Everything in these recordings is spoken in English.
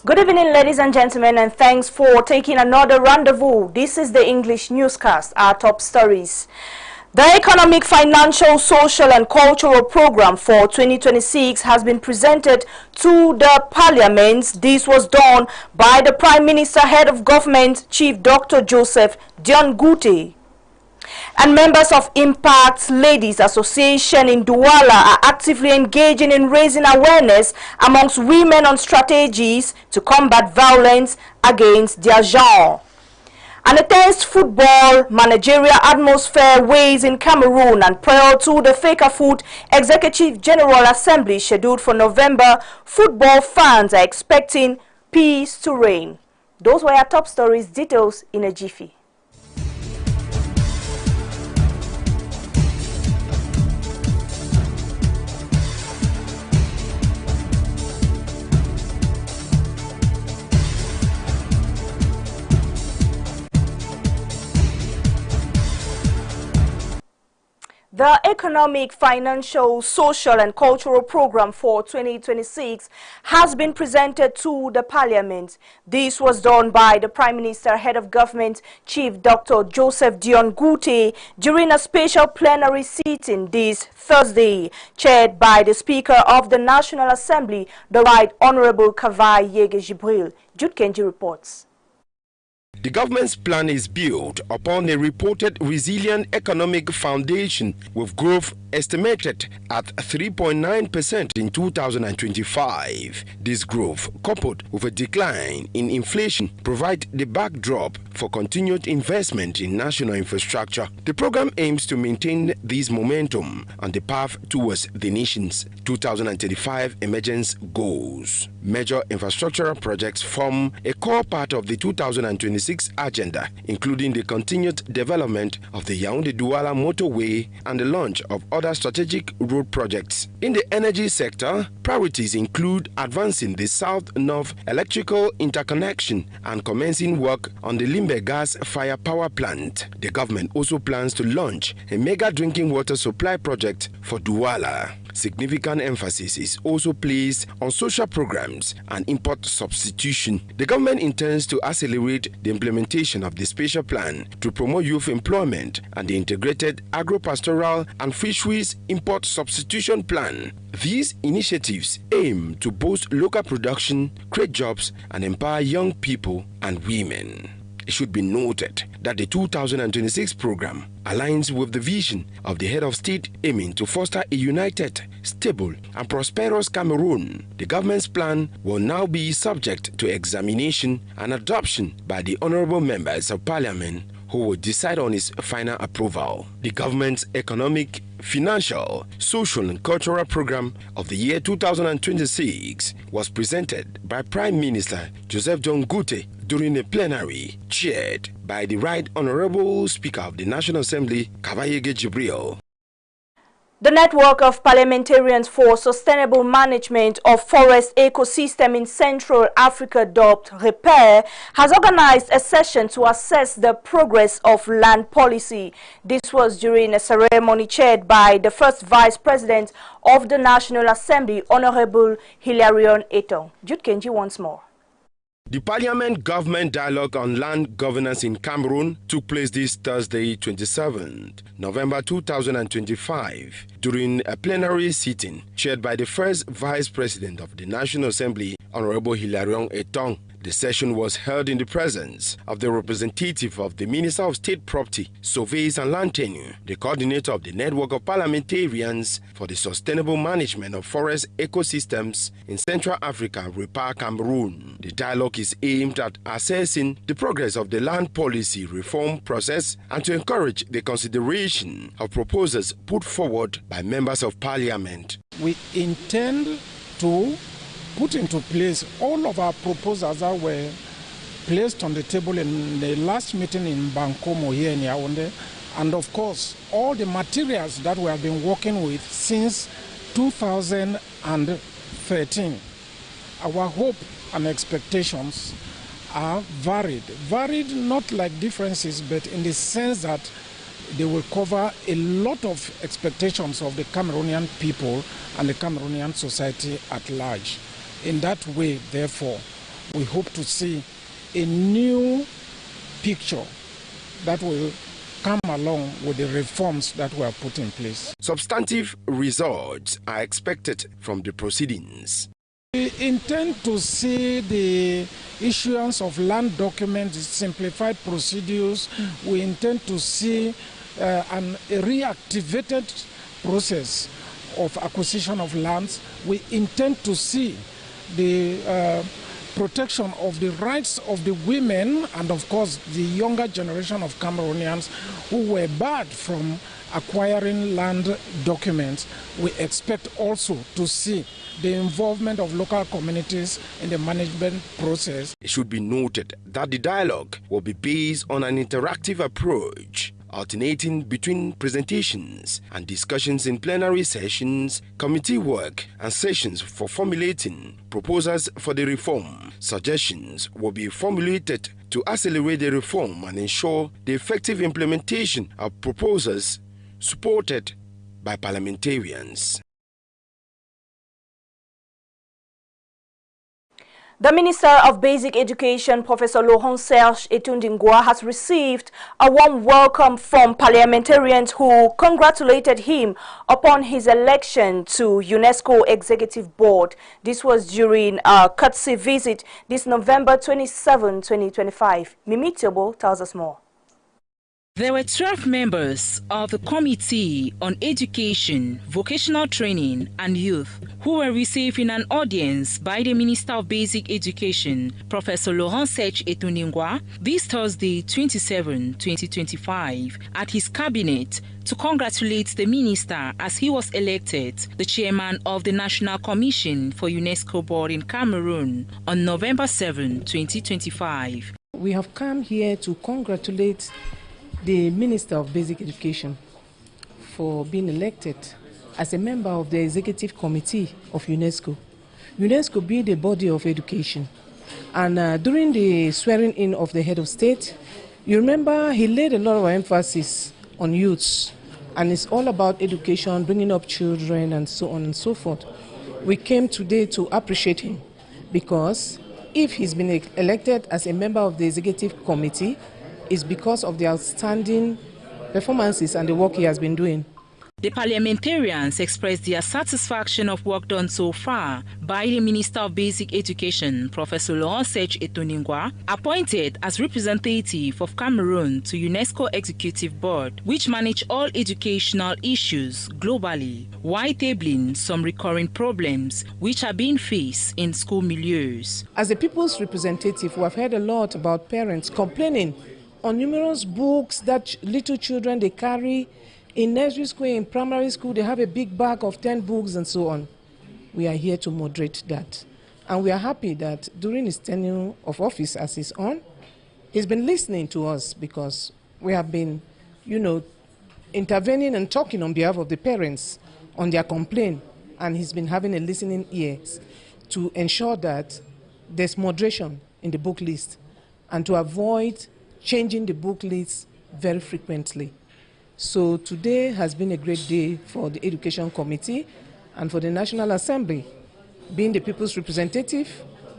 Good evening, ladies and gentlemen, and thanks for taking another rendezvous. This is the English newscast, our top stories. The Economic, Financial, Social and Cultural Program for 2026 has been presented to the Parliament. This was done by the Prime Minister, Head of Government, Chief Dr. Joseph Dion Gute. And members of Impact Ladies Association in Douala are actively engaging in raising awareness amongst women on strategies to combat violence against their genre. And a tense football managerial atmosphere weighs in Cameroon, and prior to the FECAFOOT Executive General Assembly scheduled for November, football fans are expecting peace to reign. Those were our top stories. Details in a jiffy. The Economic, Financial, Social and Cultural Program for 2026 has been presented to the Parliament. This was done by the Prime Minister, Head of Government, Chief Dr. Joseph Dion Gute during a special plenary sitting this Thursday, chaired by the Speaker of the National Assembly, the Right Honorable Kavai Yege Jibril. Jude Kenji reports. The government's plan is built upon a reported resilient economic foundation with growth estimated at 3.9% in 2025. This growth, coupled with a decline in inflation, provide the backdrop for continued investment in national infrastructure. The program aims to maintain this momentum on the path towards the nation's 2035 emergence goals. Major infrastructural projects form a core part of the 2026 agenda, including the continued development of the Yaoundé-Douala motorway and the launch of other strategic road projects. In the energy sector, priorities include advancing the South-North electrical interconnection and commencing work on the Limbe gas fire power plant. The government also plans to launch a mega drinking water supply project for Douala. Significant emphasis is also placed on social programs and import substitution. The government intends to accelerate the implementation of the special plan to promote youth employment and the integrated agro-pastoral and fisheries import substitution plan. These initiatives aim to boost local production, create jobs, and empower young people and women. It should be noted that the 2026 program aligns with the vision of the head of state aiming to foster a united, stable, and prosperous Cameroon. The government's plan will now be subject to examination and adoption by the honorable members of parliament, who will decide on its final approval. The government's economic, financial, social and cultural program of the year 2026 was presented by Prime Minister Joseph Dion Gute during a plenary chaired by the Right Honorable Speaker of the National Assembly, Kavai Yege Jibril. The Network of Parliamentarians for Sustainable Management of Forest Ecosystem in Central Africa, dubbed REPAIR, has organized a session to assess the progress of land policy. This was during a ceremony chaired by the first Vice President of the National Assembly, Honorable Hilarion Eto. Jude Kenji once more. The Parliament Government Dialogue on Land Governance in Cameroon took place this Thursday, 27th November 2025, during a plenary sitting chaired by the first Vice President of the National Assembly, Honorable Hilarion Eto. The session was held in the presence of the representative of the Minister of State Property, Surveys and Land Tenure, the coordinator of the Network of Parliamentarians for the Sustainable Management of Forest Ecosystems in Central Africa, REPAIR Cameroon. The dialogue is aimed at assessing the progress of the land policy reform process and to encourage the consideration of proposals put forward by members of Parliament. We intend to put into place all of our proposals that were placed on the table in the last meeting in Bankomo here in Yaoundé, and of course all the materials that we have been working with since 2013. Our hope and expectations are varied not like differences, but in the sense that they will cover a lot of expectations of the Cameroonian people and the Cameroonian society at large. In that way, therefore, we hope to see a new picture that will come along with the reforms that were put in place. Substantive results are expected from the proceedings. We intend to see the issuance of land documents, simplified procedures. We intend to see a reactivated process of acquisition of lands. We intend to see the protection of the rights of the women and, of course, the younger generation of Cameroonians who were barred from acquiring land documents. We expect also to see the involvement of local communities in the management process. It should be noted that the dialogue will be based on an interactive approach, alternating between presentations and discussions in plenary sessions, committee work, and sessions for formulating proposals for the reform. Suggestions will be formulated to accelerate the reform and ensure the effective implementation of proposals supported by parliamentarians. The Minister of Basic Education, Professor Laurent Serge Etundingwa, has received a warm welcome from parliamentarians who congratulated him upon his election to UNESCO Executive Board. This was during a courtesy visit this November 27, 2025. Mimi Tiobo tells us more. There were 12 members of the Committee on Education, Vocational Training and Youth who were receiving an audience by the Minister of Basic Education, Professor Laurent Serge Etundingwa, this Thursday, 27, 2025, at his cabinet to congratulate the minister as he was elected the chairman of the National Commission for UNESCO Board in Cameroon on November 7, 2025. We have come here to congratulate the Minister of Basic Education for being elected as a member of the Executive Committee of UNESCO. UNESCO being the body of education. And during the swearing in of the head of state, you remember he laid a lot of emphasis on youths, and it's all about education, bringing up children, and so on and so forth. We came today to appreciate him because if he's been elected as a member of the Executive Committee, is because of the outstanding performances and the work he has been doing. The parliamentarians expressed their satisfaction of work done so far by the Minister of Basic Education, Professor Laurent Serge Etundingwa, appointed as representative of Cameroon to UNESCO Executive Board, which manage all educational issues globally, while tabling some recurring problems which are being faced in school milieus. As a people's representative, we have heard a lot about parents complaining on numerous books that little children they carry in nursery school, in primary school, they have a big bag of 10 books and so on. We are here to moderate that. And we are happy that during his tenure of office as he's on, he's been listening to us because we have been, intervening and talking on behalf of the parents on their complaint. And he's been having a listening ear to ensure that there's moderation in the book list and to avoid changing the book list very frequently. So today has been a great day for the Education Committee and for the National Assembly. Being the people's representative,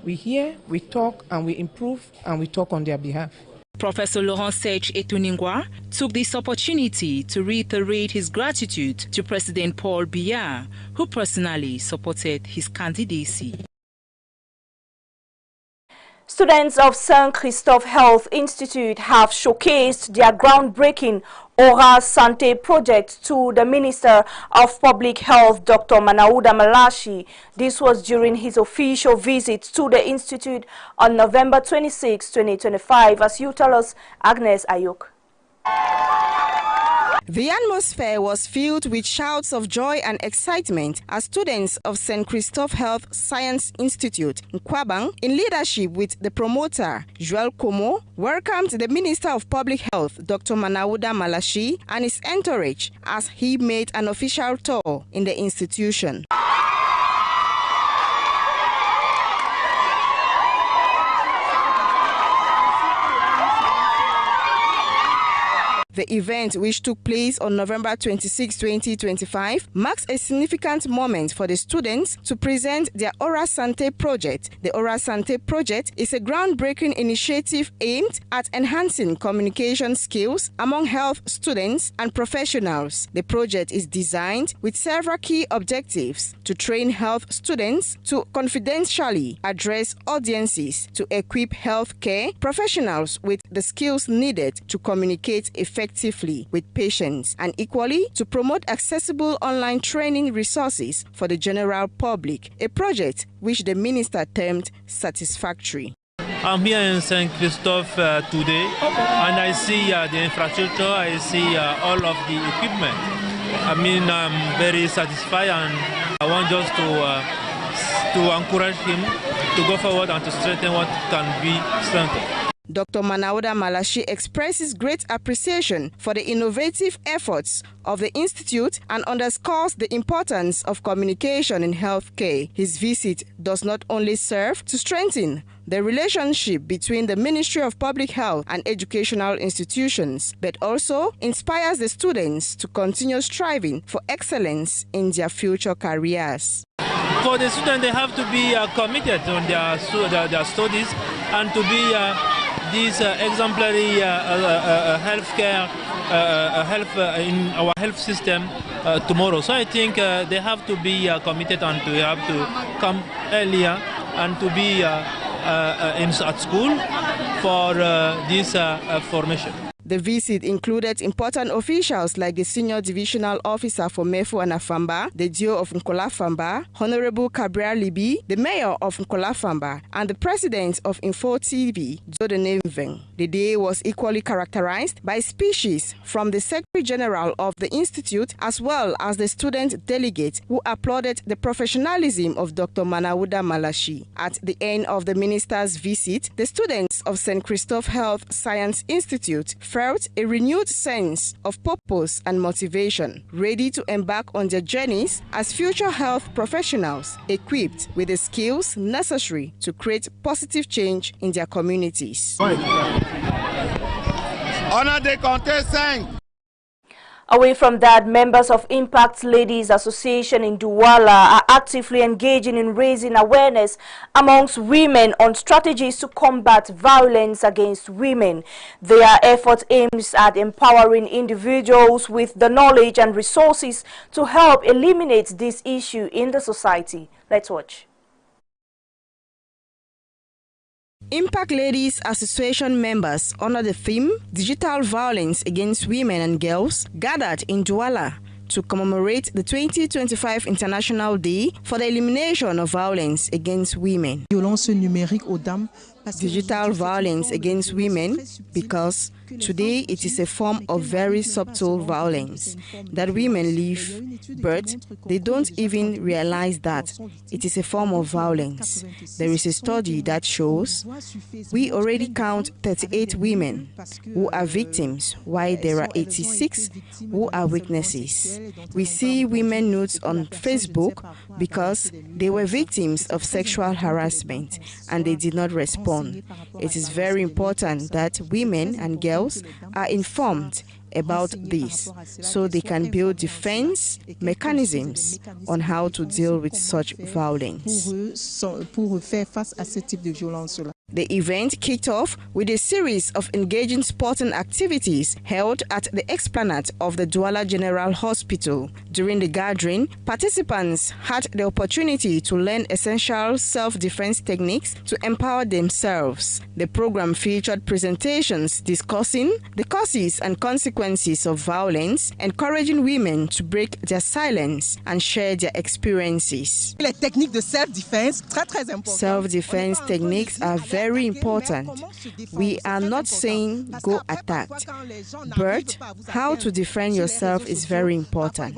we hear, we talk, and we improve, and we talk on their behalf. Professor Laurent Serge Etundingwa took this opportunity to reiterate his gratitude to President Paul Biya, who personally supported his candidacy. Students of St. Christophe Health Institute have showcased their groundbreaking Oral Santé project to the Minister of Public Health, Dr. Manauda Malashi. This was during his official visit to the institute on November 26, 2025. As you tell us, Agnes Ayuk. The atmosphere was filled with shouts of joy and excitement as students of St. Christophe Health Science Institute in Kwabang, in leadership with the promoter, Joel Komo, welcomed the Minister of Public Health, Dr. Manauda Malashi, and his entourage as he made an official tour in the institution. The event, which took place on November 26, 2025, marks a significant moment for the students to present their Aura Santé project. The Aura Santé project is a groundbreaking initiative aimed at enhancing communication skills among health students and professionals. The project is designed with several key objectives: to train health students to confidentially address audiences, to equip healthcare professionals with the skills needed to communicate effectively with patients, and equally to promote accessible online training resources for the general public, a project which the minister termed satisfactory. I'm here in St. Christophe today, and I see the infrastructure, I see all of the equipment. I mean, I'm very satisfied, and I want just to encourage him to go forward and to strengthen what can be strengthened. Dr. Manawuda Malachi expresses great appreciation for the innovative efforts of the Institute and underscores the importance of communication in healthcare. His visit does not only serve to strengthen the relationship between the Ministry of Public Health and educational institutions, but also inspires the students to continue striving for excellence in their future careers. For the students, they have to be committed on their studies and to be this exemplary healthcare, in our health system tomorrow. So I think they have to be committed, and to have to come earlier and to be at school for this formation. The visit included important officials like the Senior Divisional Officer for Mefu and Afamba, the Dio of Nkolafamba, Honorable Cabral Libi, the Mayor of Nkolafamba, and the President of Info TV, Jodeneveng. The day was equally characterized by speeches from the Secretary General of the Institute as well as the student delegates who applauded the professionalism of Dr. Manawuda Malachi. At the end of the minister's visit, the students of St. Christophe Health Science Institute felt a renewed sense of purpose and motivation, ready to embark on their journeys as future health professionals equipped with the skills necessary to create positive change in their communities. Away from that, members of Impact Ladies Association in Douala are actively engaging in raising awareness amongst women on strategies to combat violence against women. Their effort aims at empowering individuals with the knowledge and resources to help eliminate this issue in the society. Let's watch. Impact Ladies Association members under the theme Digital Violence Against Women and Girls gathered in Douala to commemorate the 2025 International Day for the Elimination of Violence Against Women. Digital violence against women, because today it is a form of very subtle violence that women live, but they don't even realize that it is a form of violence. There is a study that shows we already count 38 women who are victims, while there are 86 who are witnesses. We see women nudes on Facebook because they were victims of sexual harassment and they did not respond. It is very important that women and girls are informed about this so they can build defense mechanisms on how to deal with such violence. The event kicked off with a series of engaging sporting activities held at the explanade of the Douala General Hospital. During the gathering, participants had the opportunity to learn essential self-defense techniques to empower themselves. The program featured presentations discussing the causes and consequences of violence, encouraging women to break their silence and share their experiences. Self-defense techniques are very important. We are not saying go attack, but how to defend yourself is very important,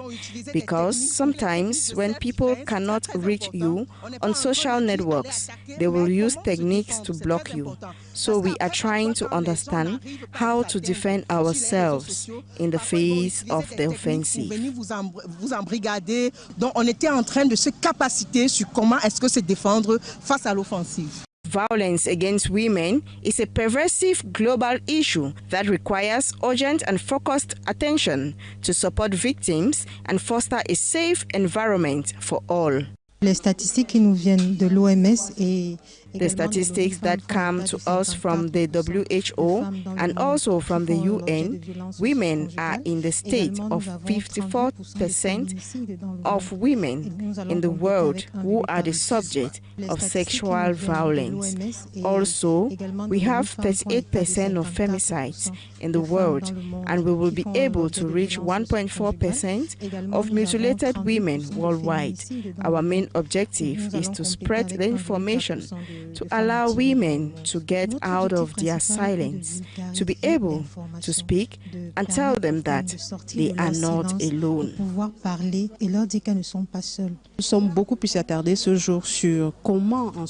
because sometimes when people cannot reach you on social networks, they will use techniques to block you. So we are trying to understand how to defend ourselves in the face of the offensive. Violence against women is a pervasive global issue that requires urgent and focused attention to support victims and foster a safe environment for all. Les statistiques qui nous viennent de l'OMS et the statistics that come to us from the WHO and also from the UN, women are in the state of 54% of women in the world who are the subject of sexual violence. Also, we have 38% of femicides in the world, and we will be able to reach 1.4% of mutilated women worldwide. Our main objective is to spread the information to allow women to get out of their silence, to be able to speak and tell them that they are not alone.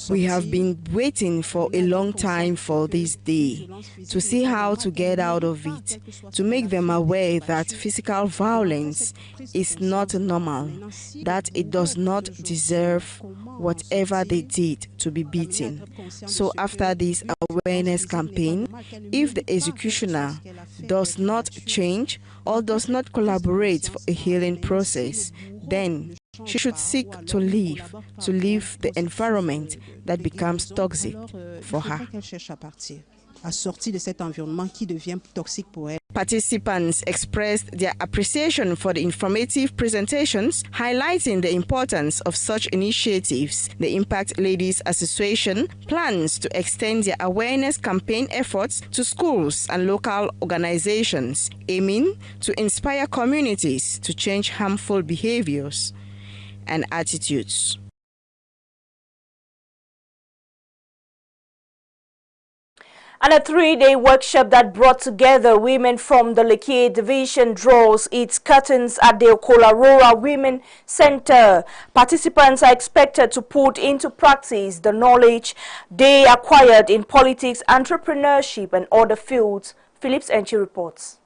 We have been waiting for a long time for this day, to see how to get out of it, to make them aware that physical violence is not normal, that it does not deserve whatever they did to be beaten. So after this awareness campaign, if the executioner does not change or does not collaborate for a healing process, then she should seek to leave the environment that becomes toxic for her. Participants expressed their appreciation for the informative presentations, highlighting the importance of such initiatives. The Impact Ladies Association plans to extend their awareness campaign efforts to schools and local organizations, aiming to inspire communities to change harmful behaviors and attitudes. And a 3-day workshop that brought together women from the Lekki division draws its curtains at the Okolarora Women Center. Participants are expected to put into practice the knowledge they acquired in politics, entrepreneurship, and other fields. Phillips Enchi reports.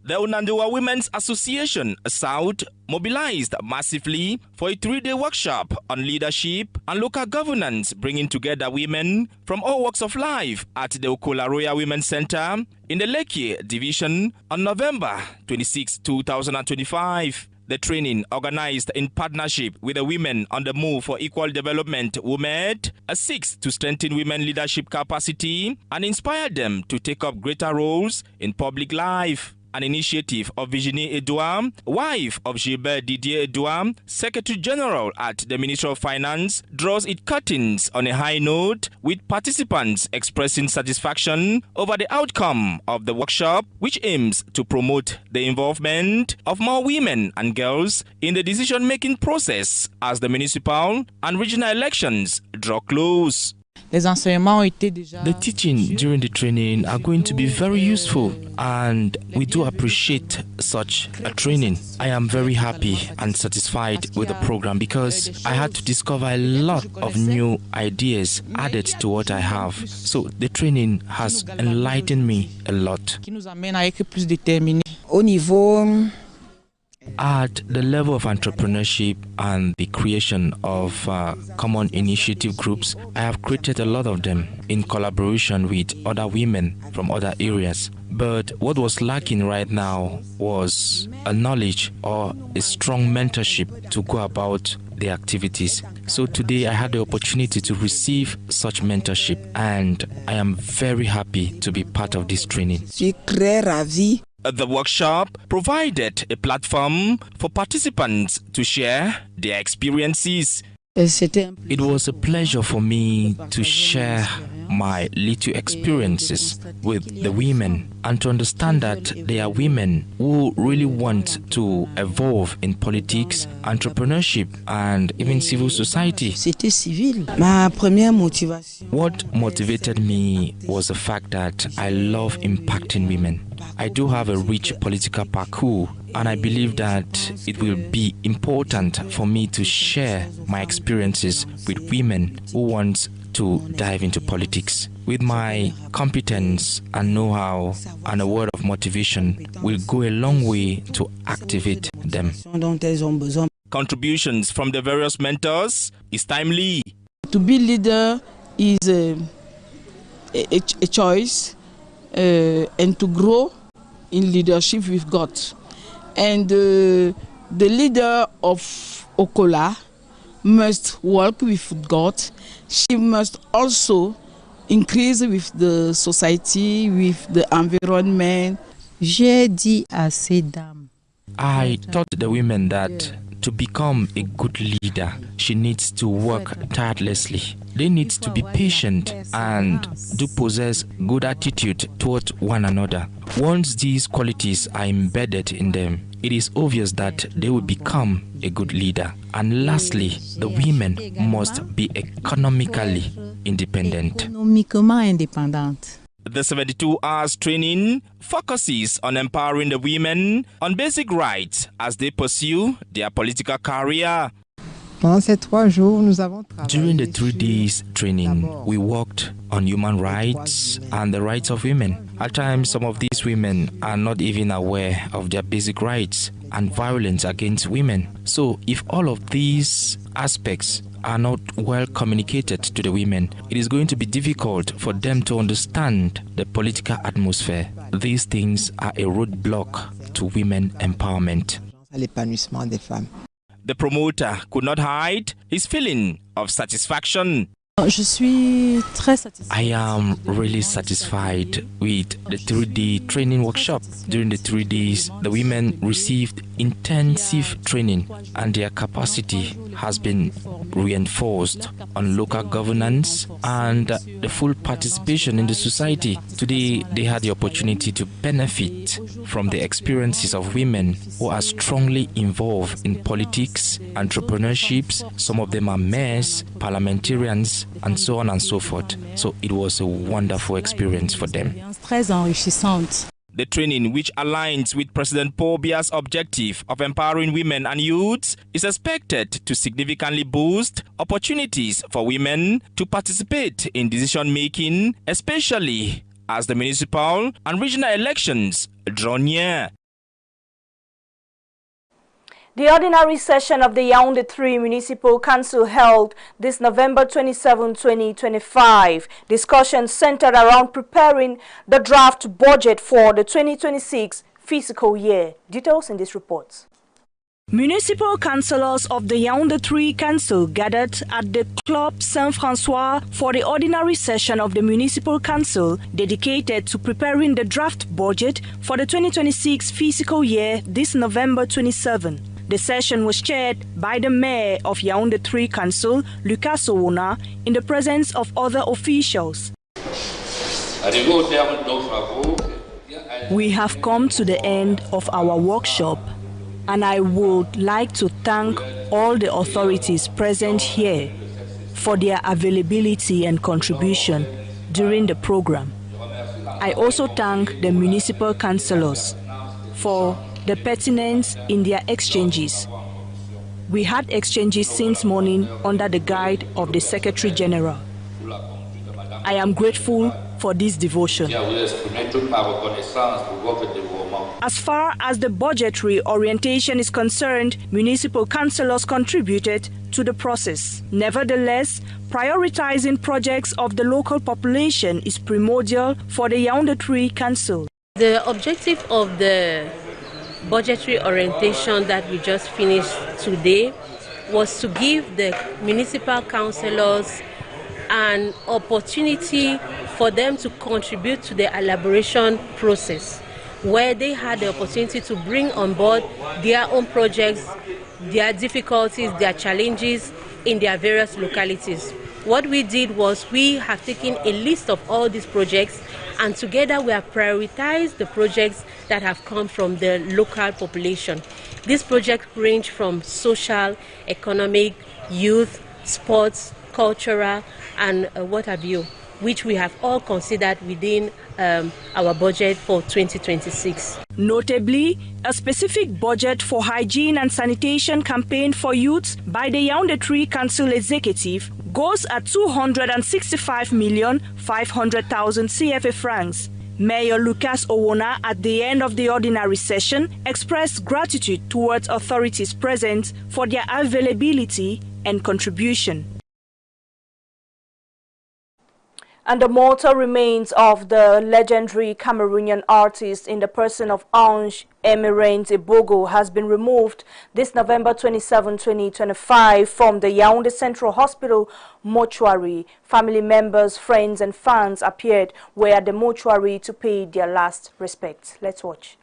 The Unandiwa Women's Association South mobilized massively for a 3-day workshop on leadership and local governance, bringing together women from all walks of life at the Okolarora Women's Center in the Lekki division on November 26, 2025. The training, organized in partnership with the Women on the Move for Equal Development WOMED, seeks to strengthen women leadership capacity and inspire them to take up greater roles in public life. An initiative of Virginie Edouard, wife of Gilbert Didier Edouard, Secretary General at the Ministry of Finance, draws its curtains on a high note, with participants expressing satisfaction over the outcome of the workshop, which aims to promote the involvement of more women and girls in the decision-making process as the municipal and regional elections draw close. The teaching during the training are going to be very useful, and we do appreciate such a training. I am very happy and satisfied with the program because I had to discover a lot of new ideas added to what I have. So the training has enlightened me a lot. At the level of entrepreneurship and the creation of common initiative groups, I have created a lot of them in collaboration with other women from other areas. But what was lacking right now was a knowledge or a strong mentorship to go about the activities. So today I had the opportunity to receive such mentorship, and I am very happy to be part of this training. The workshop provided a platform for participants to share their experiences. It was a pleasure for me to share my little experiences with the women and to understand that they are women who really want to evolve in politics, entrepreneurship, and even civil society. What motivated me was the fact that I love impacting women. I do have a rich political parcours, and I believe that it will be important for me to share my experiences with women who want to dive into politics. With my competence and know-how and a word of motivation will go a long way to activate them. Contributions from the various mentors is timely. To be leader is a choice and to grow in leadership with God. And the leader of Okola must work with God. She must also increase with the society, with the environment. J'ai dit à ces dames. I taught the women that to become a good leader, she needs to work tirelessly. They need to be patient and do possess good attitude toward one another. Once these qualities are embedded in them, it is obvious that they will become a good leader. And lastly, the women must be economically independent. Économiquement indépendante. The 72 hours training focuses on empowering the women on basic rights as they pursue their political career. Pendant ces 3 jours, nous avons During the 3 days training, we worked on human rights and the rights of women. At times, some of these women are not even aware of their basic rights and violence against women. So, if all of these aspects are not well communicated to the women, it is going to be difficult for them to understand the political atmosphere. These things are a roadblock to women empowerment. The promoter could not hide his feeling of satisfaction. I am really satisfied with the 3-day training workshop. During the 3 days, the women received intensive training and their capacity has been reinforced on local governance and the full participation in the society. Today, they had the opportunity to benefit from the experiences of women who are strongly involved in politics, entrepreneurships. Some of them are mayors, parliamentarians, and so on and so forth. So it was a wonderful experience for them. The training, which aligns with President Paul Biya's objective of empowering women and youths, is expected to significantly boost opportunities for women to participate in decision-making, especially as the municipal and regional elections draw near. The ordinary session of the Yaoundé 3 Municipal Council held this November 27, 2025. Discussions centered around preparing the draft budget for the 2026 fiscal year. Details in this report. Municipal councillors of the Yaoundé 3 Council gathered at the Club Saint-François for the ordinary session of the Municipal Council dedicated to preparing the draft budget for the 2026 fiscal year this November 27. The session was chaired by the Mayor of Yaoundé 3 Council, Lucas Owona, in the presence of other officials. We have come to the end of our workshop, and I would like to thank all the authorities present here for their availability and contribution during the program. I also thank the municipal councillors for the pertinence in their exchanges. We had exchanges since morning under the guide of the Secretary General. I am grateful for this devotion. As far as the budgetary orientation is concerned, municipal councillors contributed to the process. Nevertheless, prioritizing projects of the local population is primordial for the Yaoundé 3 Council. The objective of the budgetary orientation that we just finished today was to give the municipal councillors an opportunity for them to contribute to the elaboration process, where they had the opportunity to bring on board their own projects, their difficulties, their challenges in their various localities. What we did was we have taken a list of all these projects, and together we have prioritized the projects that have come from the local population. These projects range from social, economic, youth, sports, cultural, and what have you, which we have all considered within our budget for 2026. Notably, a specific budget for hygiene and sanitation campaign for youths by the Yaoundé 3 Council Executive goes at 265,500,000 CFA francs. Mayor Lucas Owona, at the end of the ordinary session, expressed gratitude towards authorities present for their availability and contribution. And the mortal remains of the legendary Cameroonian artist in the person of Ange Emerant Ebogo has been removed this November 27, 2025 from the Yaoundé Central Hospital mortuary. Family members, friends and fans appeared at the mortuary to pay their last respects. Let's watch.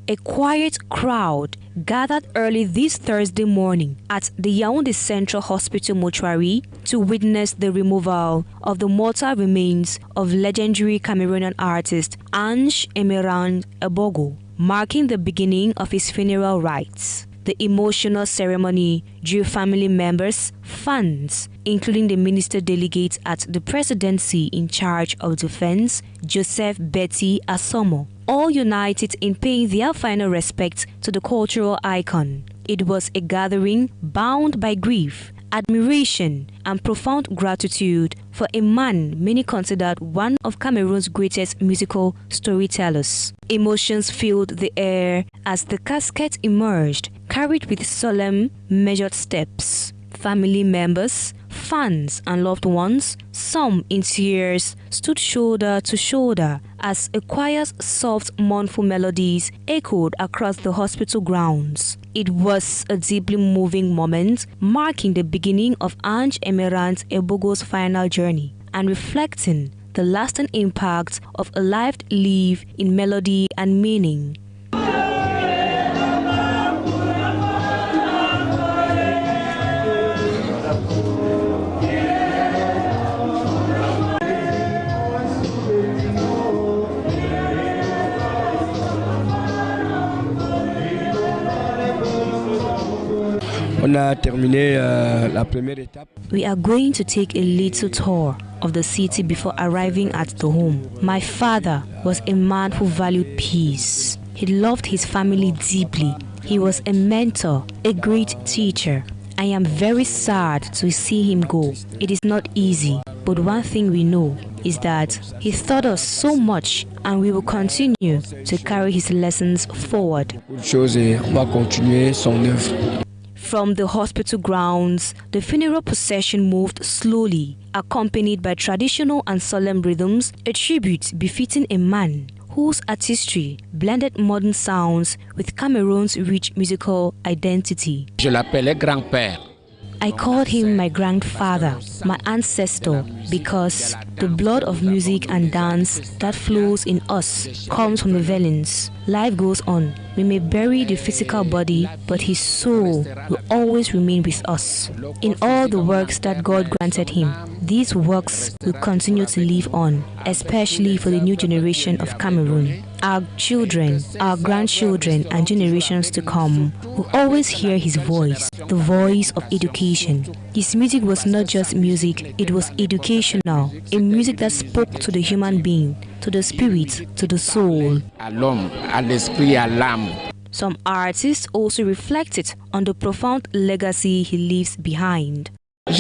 A quiet crowd gathered early this Thursday morning at the Yaoundé Central Hospital mortuary to witness the removal of the mortal remains of legendary Cameroonian artist Ange Emerant Ebogo, marking the beginning of his funeral rites. The emotional ceremony drew family members, fans, including the minister delegate at the presidency in charge of defense, Joseph Betty Asomo, all united in paying their final respects to the cultural icon. It was a gathering bound by grief, admiration, and profound gratitude for a man many considered one of Cameroon's greatest musical storytellers. Emotions filled the air as the casket emerged, carried with solemn, measured steps. Family members, fans, and loved ones, some in tears, stood shoulder to shoulder as a choir's soft, mournful melodies echoed across the hospital grounds. It was a deeply moving moment, marking the beginning of Ange Emerant Ebogo's final journey and reflecting the lasting impact of a life lived in melody and meaning. We are going to take a little tour of the city before arriving at the home. My father was a man who valued peace. He loved his family deeply. He was a mentor, a great teacher. I am very sad to see him go. It is not easy, but one thing we know is that he taught us so much and we will continue to carry his lessons forward. From the hospital grounds, the funeral procession moved slowly, accompanied by traditional and solemn rhythms, a tribute befitting a man whose artistry blended modern sounds with Cameroon's rich musical identity. Je l'appelais grand-père. I called him my grandfather, my ancestor, because the blood of music and dance that flows in us comes from the veins. Life goes on. We may bury the physical body, but his soul will always remain with us. In all the works that God granted him, these works will continue to live on, especially for the new generation of Cameroon. Our children, our grandchildren, and generations to come will always hear his voice, the voice of education. His music was not just music, it was educational, a music that spoke to the human being, to the spirit, to the soul. Some artists also reflected on the profound legacy he leaves behind. He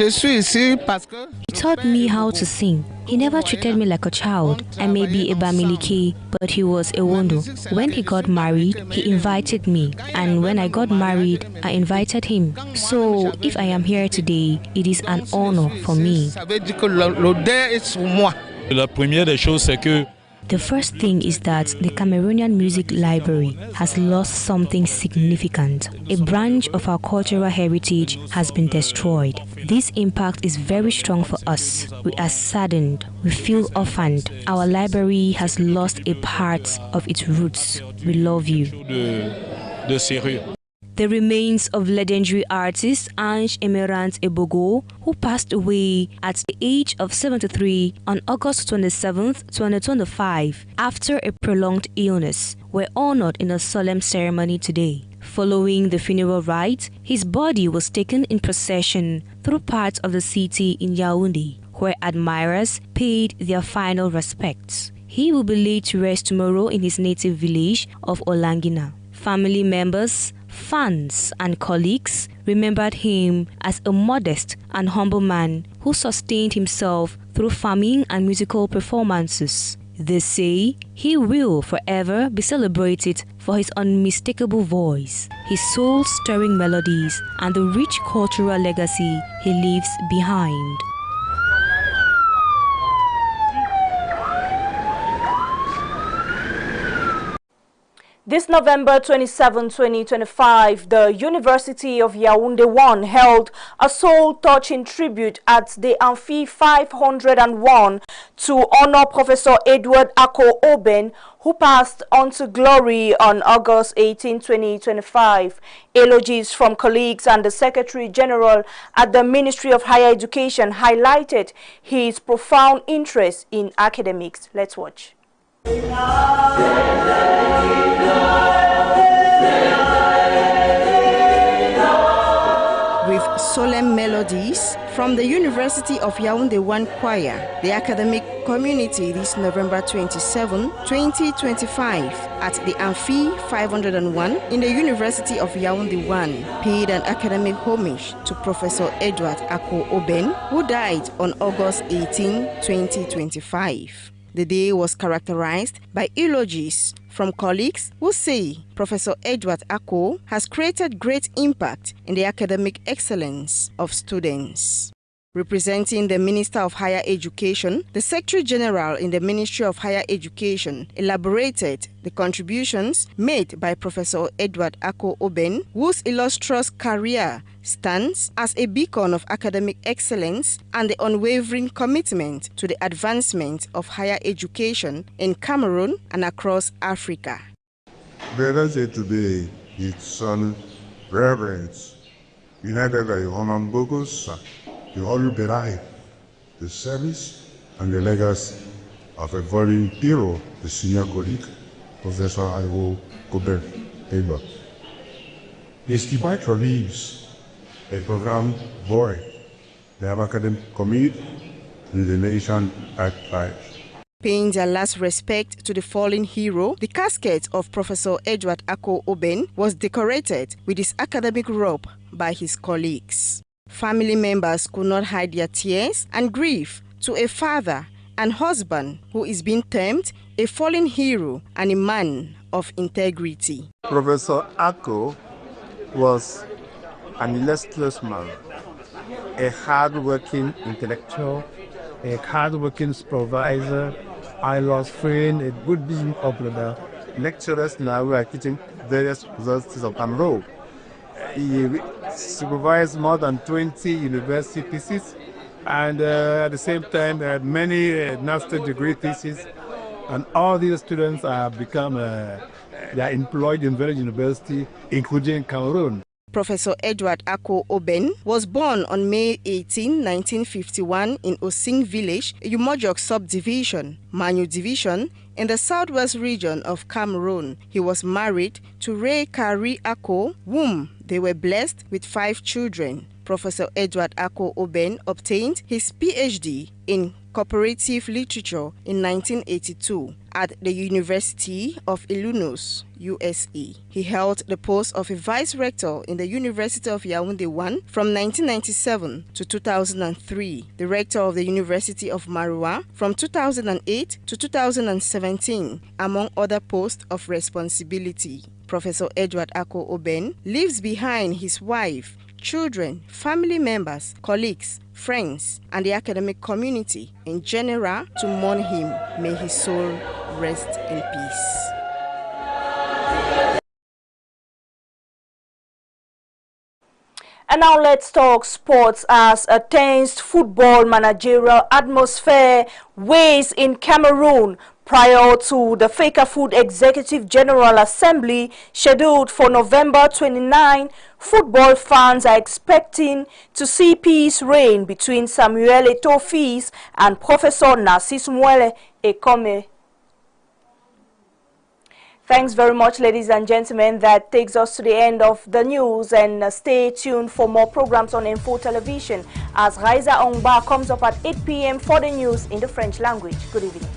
taught me how to sing. He never treated me like a child. I may be a Bamileke, but he was a Wondo. When he got married, he invited me. And when I got married, I invited him. So if I am here today, it is an honor for me. The first thing is that the Cameroonian Music Library has lost something significant. A branch of our cultural heritage has been destroyed. This impact is very strong for us. We are saddened. We feel orphaned. Our library has lost a part of its roots. We love you. The remains of legendary artist Ange Emerant Ebogo, who passed away at the age of 73 on August 27, 2025, after a prolonged illness, were honored in a solemn ceremony today. Following the funeral rite, his body was taken in procession through parts of the city in Yaoundé, where admirers paid their final respects. He will be laid to rest tomorrow in his native village of Olangina. Family members, fans and colleagues remembered him as a modest and humble man who sustained himself through farming and musical performances. They say he will forever be celebrated for his unmistakable voice, his soul-stirring melodies, and the rich cultural legacy he leaves behind. This November 27, 2025, the University of Yaoundé 1 held a soul-touching tribute at the Amphi 501 to honor Professor Edward Ako Oben, who passed on to glory on August 18, 2025. Eulogies from colleagues and the Secretary General at the Ministry of Higher Education highlighted his profound interest in academics. Let's watch. With solemn melodies from the University of Yaoundé 1 Choir, the academic community this November 27, 2025 at the Amphi 501 in the University of Yaoundé 1 paid an academic homage to Professor Edward Ako Oben, who died on August 18, 2025. The day was characterized by eulogies from colleagues who say Professor Edward Ako has created great impact in the academic excellence of students. Representing the Minister of Higher Education, the Secretary General in the Ministry of Higher Education elaborated the contributions made by Professor Edward Ako Oben, whose illustrious career stands as a beacon of academic excellence and the unwavering commitment to the advancement of higher education in Cameroon and across Africa. Let us say today, its son, Reverend, United by Roman Bogos, the Holy Berai, the service and the legacy of a very hero, the senior colleague, Professor Iwo Kober Edward. His departure leaves a program void, the academic community, and the nation at large. Paying their last respect to the fallen hero, the casket of Professor Edward Ako Oben was decorated with his academic robe by his colleagues. Family members could not hide their tears and grief to a father and husband who is being termed a fallen hero and a man of integrity. Professor Ako was an illustrious man, a hard-working intellectual, a hard-working supervisor. I was friend, a good being of the lecturers now who are teaching various universities of Cameroon. He supervised more than 20 university theses, and at the same time many master degree theses, and all these students have become they are employed in various universities, including Cameroon. Professor Edward Ako Oben was born on May 18, 1951 in Osing Village, Umojok Subdivision, Manu Division, in the southwest region of Cameroon. He was married to Ray Kari Ako, whom they were blessed with 5 children. Professor Edward Ako Oben obtained his PhD in Comparative Literature in 1982 at the University of Illinois, USA. He held the post of a vice-rector in the University of Yaoundé 1 from 1997 to 2003, the rector of the University of Maroua from 2008 to 2017, among other posts of responsibility. Professor Edward Ako Oben leaves behind his wife, children, family members, colleagues, friends, and the academic community in general to mourn him. May his soul rest in peace. And now let's talk sports as a tense football managerial atmosphere weighs in Cameroon prior to the FECAFOOT Executive General Assembly scheduled for November 29. Football fans are expecting to see peace reign between Samuel Eto'o and Professor Narcisse Mwele Ekome. Thanks very much, ladies and gentlemen. That takes us to the end of the news, and stay tuned for more programs on Info Television as Raiza Ongba comes up at 8 p.m. for the news in the French language. Good evening.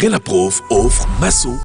Renaprof offre Masso